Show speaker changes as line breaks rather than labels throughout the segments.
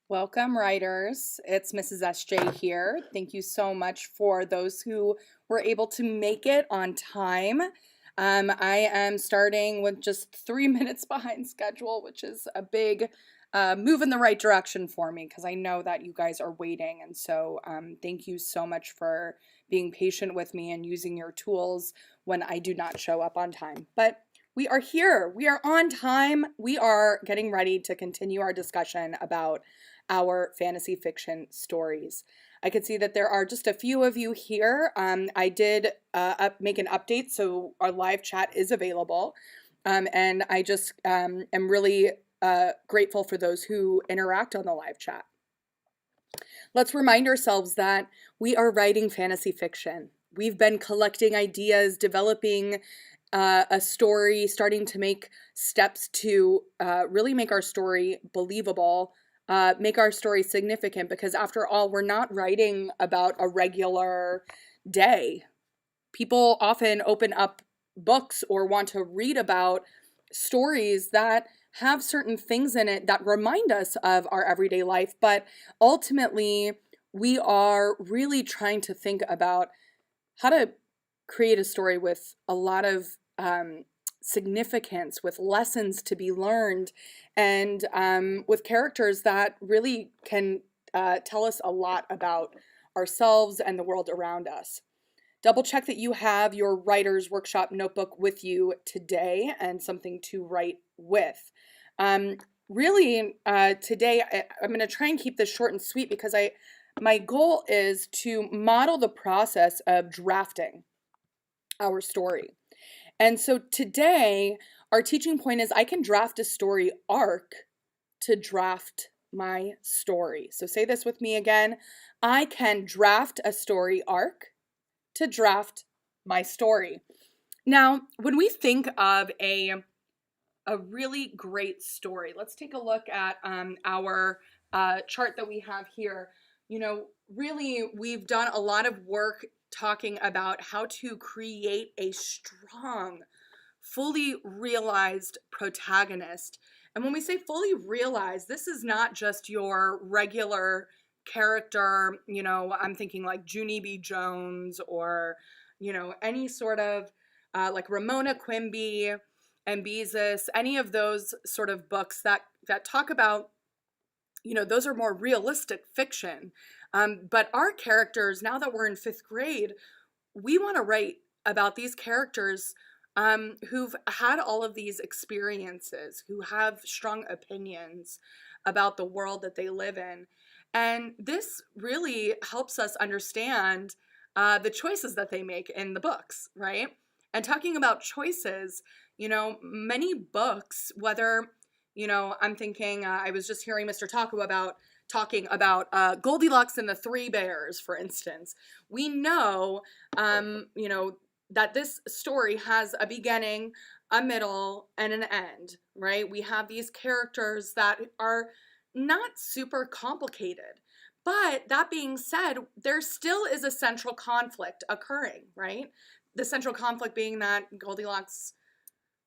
Welcome, writers. It's Mrs. SJ here. Thank you so much for those who were able to make it on time. I am starting with just 3 minutes behind schedule, which is a big move in the right direction for me because I know that you guys are waiting. And so, thank you so much for being patient with me and using your tools when I do not show up on time. But we are here. We are on time. We are getting ready to continue our discussion about our fantasy fiction stories. I could see that there are just a few of you here. I did make an update, so our live chat is available. And I just am really grateful for those who interact on the live chat. Let's remind ourselves that we are writing fantasy fiction. We've been collecting ideas, developing a story, starting to make steps to really make our story believable, make our story significant, because after all, we're not writing about a regular day. People often open up books or want to read about stories that have certain things in it that remind us of our everyday life, but ultimately, we are really trying to think about how to create a story with a lot of significance, with lessons to be learned, and with characters that really can tell us a lot about ourselves and the world around us. Double check that you have your writer's workshop notebook with you today and something to write with. Um, really, today I'm going to try and keep this short and sweet because my goal is to model the process of drafting our story. And so today, our teaching point is I can draft a story arc to draft my story. So say this with me again. I can draft a story arc to draft my story. Now, when we think of a really great story, let's take a look at our chart that we have here. Really, we've done a lot of work talking about how to create a strong, fully realized protagonist. And when we say fully realized, this is not just your regular character, I'm thinking like Junie B. Jones or, any sort of like Ramona Quimby and Beezus, any of those sort of books that talk about, those are more realistic fiction. But our characters, now that we're in fifth grade, we want to write about these characters who've had all of these experiences, who have strong opinions about the world that they live in. And this really helps us understand the choices that they make in the books, right? And talking about choices, many books, whether, I'm thinking, I was just hearing Mr. Taco about talking about Goldilocks and the Three Bears, for instance. We know, that this story has a beginning, a middle, and an end, right? We have these characters that are not super complicated. But that being said, there still is a central conflict occurring, right? The central conflict being that Goldilocks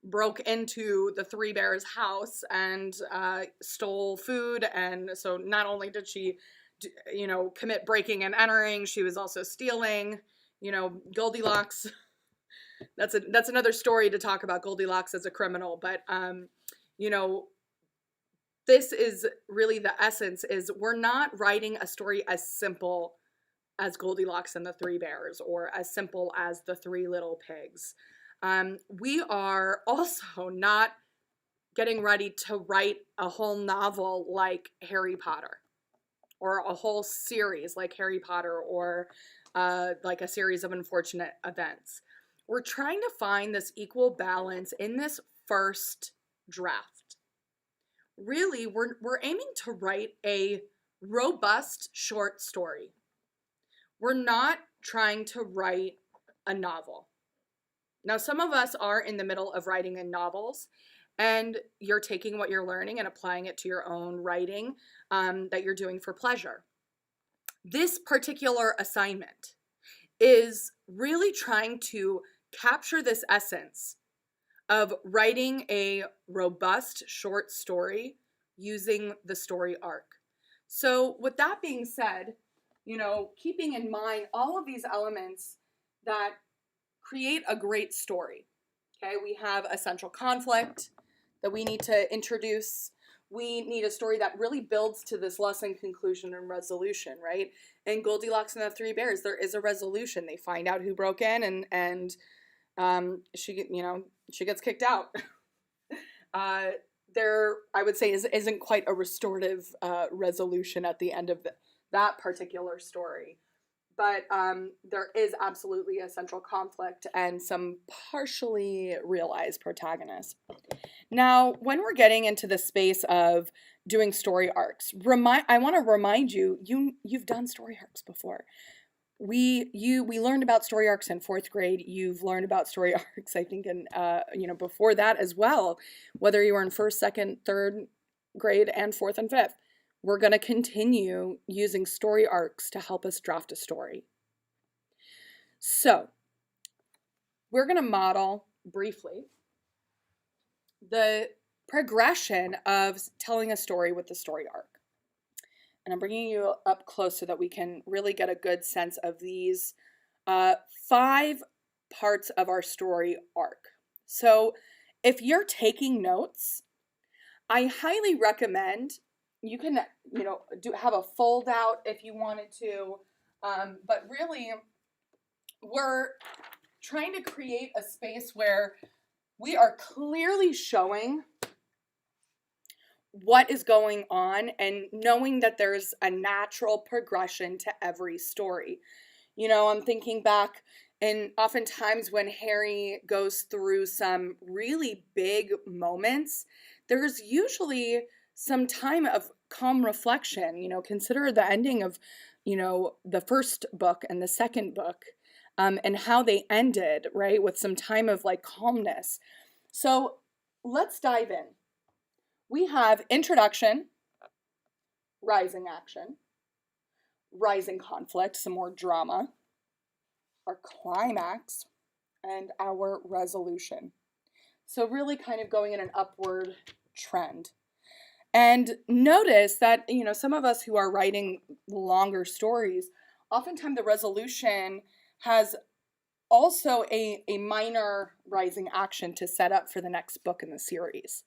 broke into the Three Bears' house and stole food. And so not only did she, commit breaking and entering, she was also stealing. Goldilocks. That's another story to talk about Goldilocks as a criminal. But you know, this is really the essence. Is we're not writing a story as simple as Goldilocks and the Three Bears or as simple as the Three Little Pigs. We are also not getting ready to write a whole novel like Harry Potter or a whole series like Harry Potter or like a series of unfortunate events. We're trying to find this equal balance in this first draft. Really, we're aiming to write a robust short story. We're not trying to write a novel. Now, some of us are in the middle of writing in novels, and you're taking what you're learning and applying it to your own writing that you're doing for pleasure. This particular assignment is really trying to capture this essence of writing a robust short story using the story arc. So with that being said, keeping in mind all of these elements that create a great story. Okay, we have a central conflict that we need to introduce. We need a story that really builds to this lesson, conclusion, and resolution, right? In Goldilocks and the Three Bears, there is a resolution. They find out who broke in, she gets kicked out. There, I would say, isn't quite a restorative resolution at the end of that particular story. But there is absolutely a central conflict and some partially realized protagonists. Now, when we're getting into the space of doing story arcs, I want to remind you've done story arcs before. We learned about story arcs in 4th grade. You've learned about story arcs, I think, in before that as well, whether you were in 1st, 2nd, 3rd grade, and 4th and 5th. We're going to continue using story arcs to help us draft a story. So, we're going to model briefly the progression of telling a story with the story arc. And I'm bringing you up close so that we can really get a good sense of these 5 parts of our story arc. So if you're taking notes, I highly recommend you can, have a fold out if you wanted to, but really we're trying to create a space where we are clearly showing what is going on and knowing that there's a natural progression to every story. I'm thinking back, and oftentimes when Harry goes through some really big moments, there's usually some time of calm reflection. Consider the ending of, the first book and the second book, and how they ended, right, with some time of like calmness. So let's dive in. We have introduction, rising action, rising conflict, some more drama, our climax, and our resolution. So really kind of going in an upward trend. And notice that, some of us who are writing longer stories, oftentimes the resolution has also a minor rising action to set up for the next book in the series.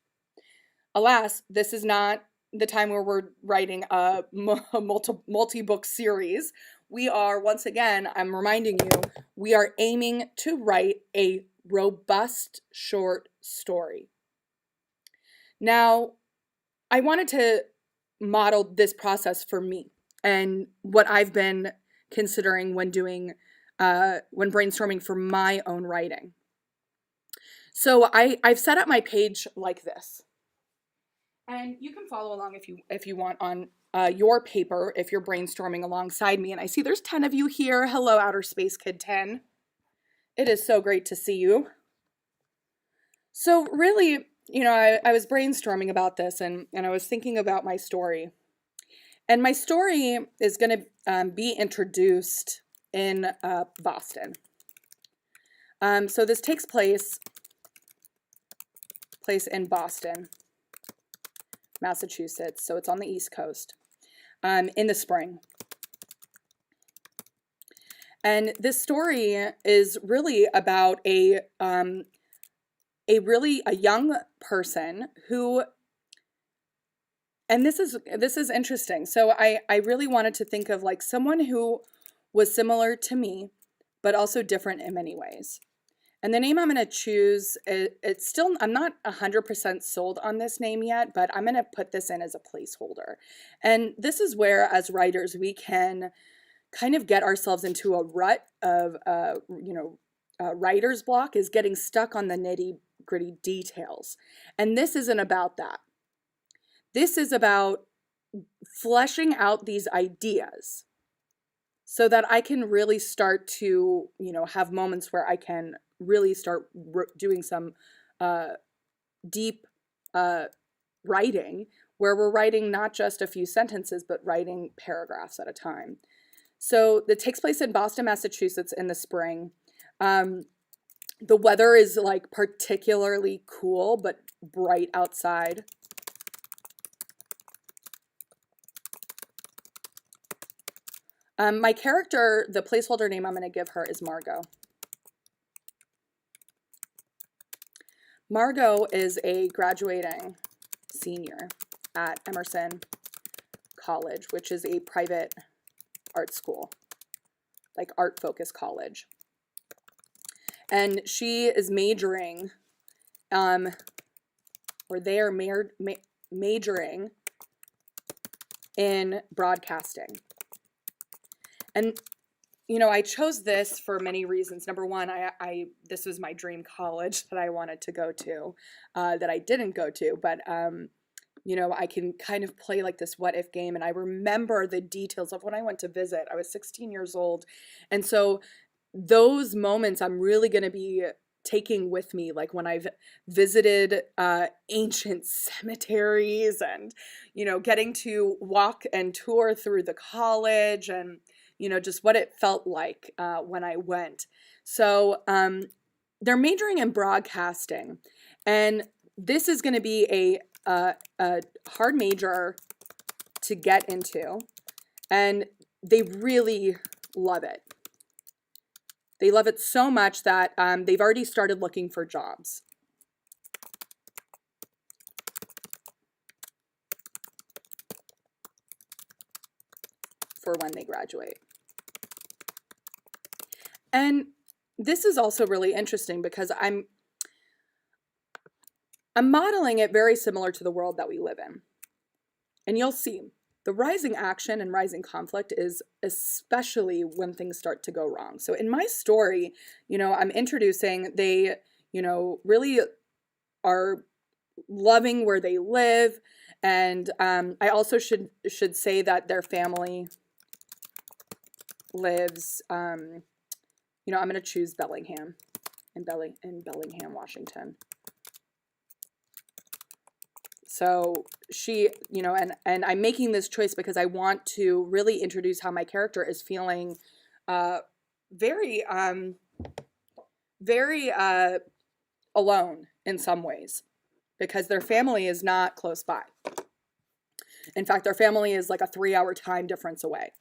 Alas, this is not the time where we're writing a multi-book series. We are, once again, I'm reminding you, we are aiming to write a robust short story. Now, I wanted to model this process for me and what I've been considering when brainstorming for my own writing. So I've set up my page like this. And you can follow along if you want on your paper if you're brainstorming alongside me. And I see there's 10 of you here. Hello, Outer Space Kid 10. It is so great to see you. So really, I was brainstorming about this and I was thinking about my story. And my story is going to be introduced in Boston. So this takes place in Boston, Massachusetts, so it's on the East Coast, in the spring. And this story is really about a young person who, and this is interesting. So I really wanted to think of like someone who was similar to me, but also different in many ways. And the name I'm going to choose, it's still, I'm not 100% sold on this name yet, but I'm going to put this in as a placeholder. And this is where, as writers, we can kind of get ourselves into a rut of, writer's block, is getting stuck on the nitty-gritty details. And this isn't about that. This is about fleshing out these ideas so that I can really start to, have moments where I can really start doing some deep writing, where we're writing not just a few sentences, but writing paragraphs at a time. So it takes place in Boston, Massachusetts in the spring. The weather is like particularly cool, but bright outside. My character, the placeholder name I'm going to give her is Margot. Margot is a graduating senior at Emerson College, which is a private art school, like art-focused college. And she is majoring, or they are majoring in broadcasting. And I chose this for many reasons. Number one, this was my dream college that I wanted to go to, that I didn't go to, but I can kind of play like this what if game. And I remember the details of when I went to visit. I was 16 years old. And so those moments I'm really going to be taking with me, like when I've visited ancient cemeteries and, getting to walk and tour through the college and, just what it felt like when I went. So they're majoring in broadcasting. And this is going to be a hard major to get into. And they really love it. They love it so much that they've already started looking for jobs. For when they graduate. And this is also really interesting because I'm modeling it very similar to the world that we live in. And you'll see the rising action and rising conflict is especially when things start to go wrong. So in my story, I'm introducing, they, really are loving where they live. And I also should say that their family lives, I'm going to choose Bellingham, in Bellingham, Washington. So she, and I'm making this choice because I want to really introduce how my character is feeling very alone in some ways because their family is not close by. In fact, their family is like a 3-hour time difference away.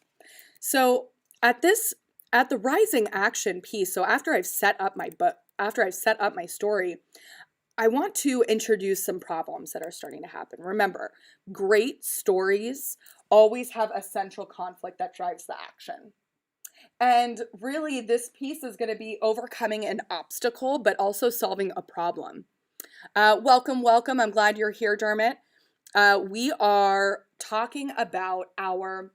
So at the rising action piece, so after I've set up my book, after I've set up my story, I want to introduce some problems that are starting to happen. Remember, great stories always have a central conflict that drives the action. And really, this piece is going to be overcoming an obstacle, but also solving a problem. Welcome. I'm glad you're here, Dermot. We are talking about our,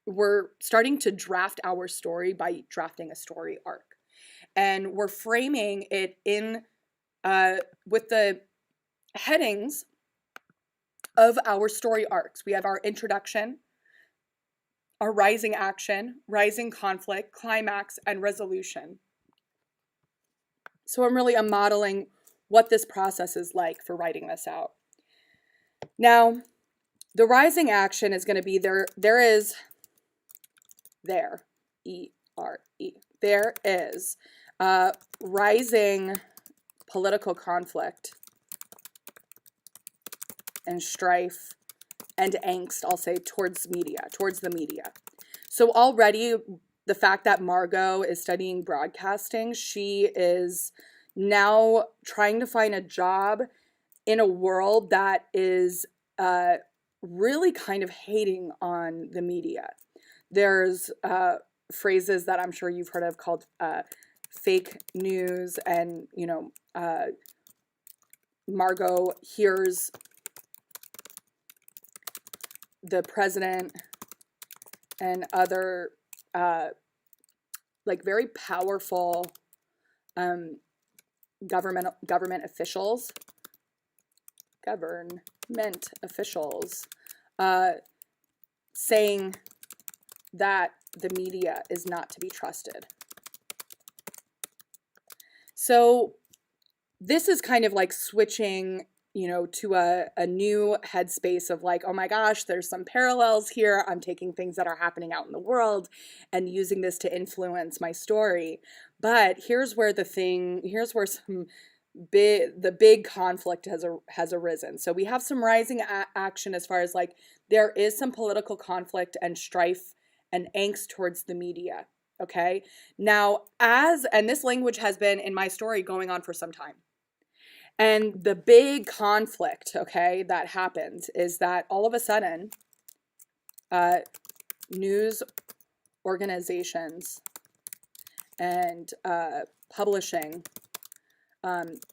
we're starting to draft our story by drafting a story arc. And we're framing it in with the headings of our story arcs. We have our introduction, our rising action, rising conflict, climax, and resolution. So I'm modeling what this process is like for writing this out. Now, the rising action is going to be there is rising political conflict and strife and angst, I'll say, towards the media. So already the fact that Margot is studying broadcasting, she is now trying to find a job in a world that is really kind of hating on the media. There's phrases that I'm sure you've heard of called fake news, and Margot hears the president and other very powerful government officials saying that the media is not to be trusted. So this is kind of like switching, to a new headspace of like, oh my gosh, there's some parallels here. I'm taking things that are happening out in the world and using this to influence my story. But here's where some the big conflict has arisen. So we have some rising action as far as like there is some political conflict and strife and angst towards the media. Okay. Now, and this language has been in my story going on for some time. And the big conflict, okay, that happens is that all of a sudden, news organizations and publishing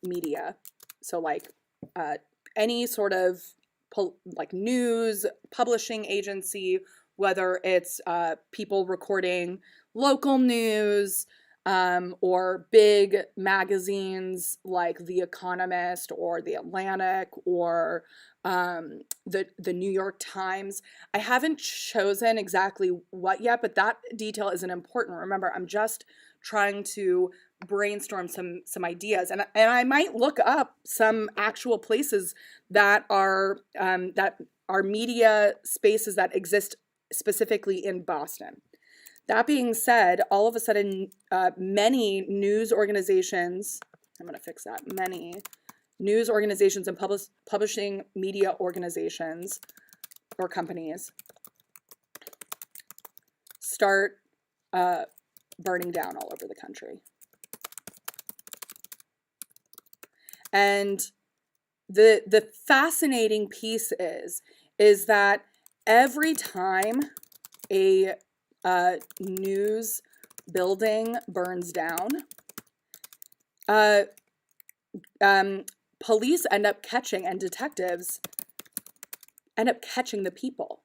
media, so like any sort of like news publishing agency, whether it's people recording local news, or big magazines like The Economist or The Atlantic or the New York Times. I haven't chosen exactly what yet, but that detail isn't important. Remember, I'm just trying to brainstorm some ideas, and I might look up some actual places that are media spaces that exist specifically in Boston. That being said, all of a sudden, many news organizations, I'm going to fix that, many news organizations and publishing media organizations or companies start burning down all over the country. And the fascinating piece is that every time a news building burns down, police end up catching, and detectives end up catching the people.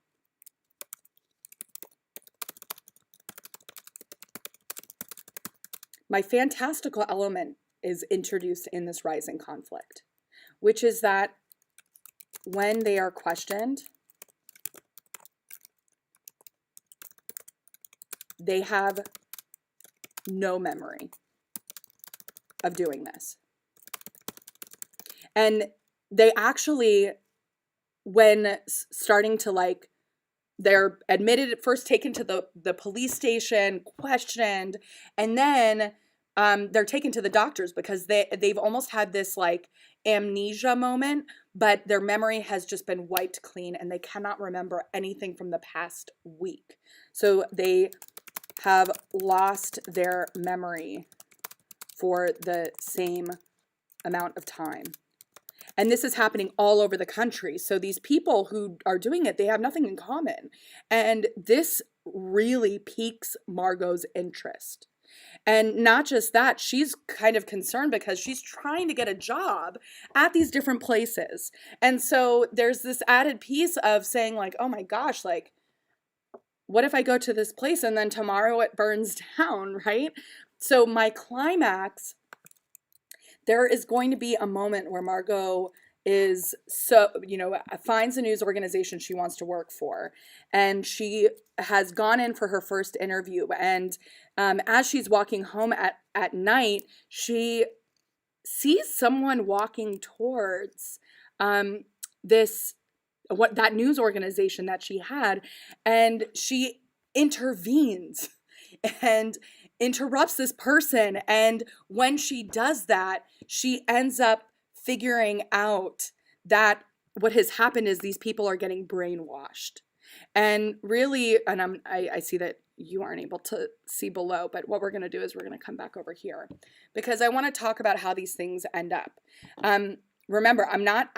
My fantastical element is introduced in this rising conflict, which is that when they are questioned, they have no memory of doing this. And they actually, when starting to like, they're admitted at first, taken to the police station, questioned, and then they're taken to the doctors because they've almost had this like amnesia moment, but their memory has just been wiped clean and they cannot remember anything from the past week. So they have lost their memory for the same amount of time. And this is happening all over the country. So these people who are doing it, they have nothing in common. And this really piques Margot's interest. And not just that, she's kind of concerned because she's trying to get a job at these different places. And so there's this added piece of saying like, oh my gosh, like, what if I go to this place and then tomorrow it burns down, right? So my climax, there is going to be a moment where Margot is finds a news organization she wants to work for. And she has gone in for her first interview. And as she's walking home at night, she sees someone walking towards that news organization that she had, and she intervenes and interrupts this person. And when she does that, she ends up figuring out that what has happened is these people are getting brainwashed. And really, and I see that you aren't able to see below, but what we're going to do is we're going to come back over here because I want to talk about how these things end up. Remember, I'm not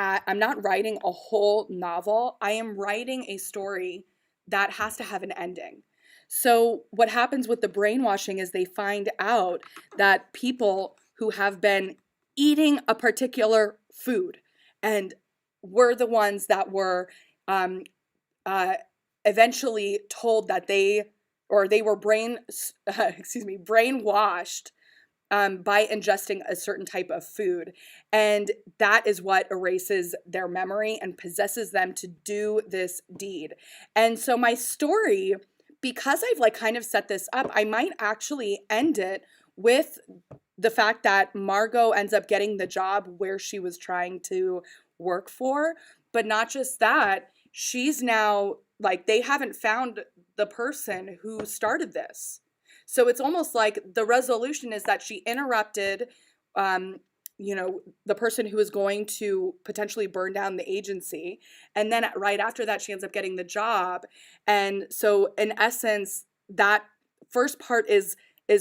writing a whole novel. I am writing a story that has to have an ending. So what happens with the brainwashing is they find out that people who have been eating a particular food and were the ones that were eventually told that they were brainwashed by ingesting a certain type of food. And that is what erases their memory and possesses them to do this deed. And so my story, because I've like kind of set this up, I might actually end it with the fact that Margot ends up getting the job where she was trying to work for. But not just that, she's now like, they haven't found the person who started this. So it's almost like the resolution is that she interrupted the person who is going to potentially burn down the agency. And then right after that, she ends up getting the job. And so in essence, that first part is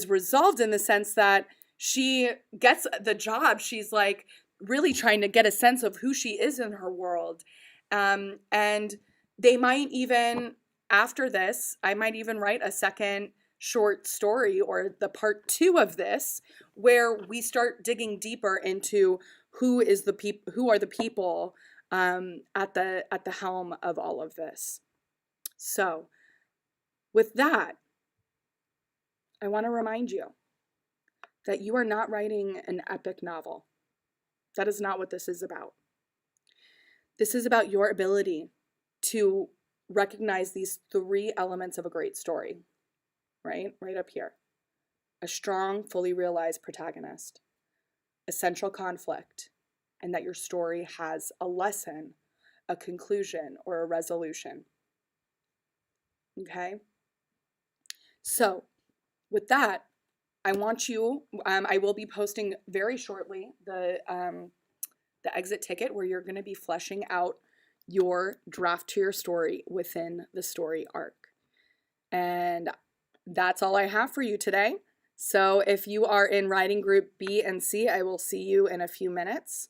resolved in the sense that she gets the job. She's like really trying to get a sense of who she is in her world. And they might even, after this, I might even write a second short story or the part 2 of this, where we start digging deeper into who are the people at the helm of all of this. So with that, I want to remind you that you are not writing an epic novel. That is not what this is about. This is about your ability to recognize these 3 elements of a great story, right? Right up here. A strong, fully realized protagonist, essential conflict, and that your story has a lesson, a conclusion, or a resolution. Okay? So, with that, I want you, I will be posting very shortly the exit ticket where you're going to be fleshing out your draft to your story within the story arc. And that's all I have for you today. So if you are in writing group B and C, I will see you in a few minutes.